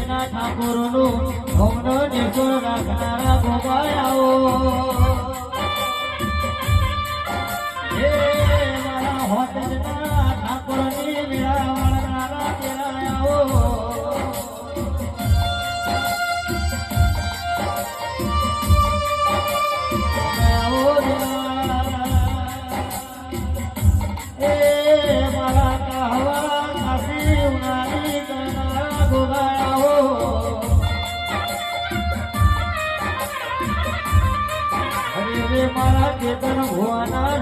હોતના ઠાકોરનું ભવનો નિર્ગુણ રાખનારા ગોપાળાઓ હે મારા હોતના ઠાકોરની મેળા વાળનારા તેરાયાઓ મારા ચેતન ભુવાના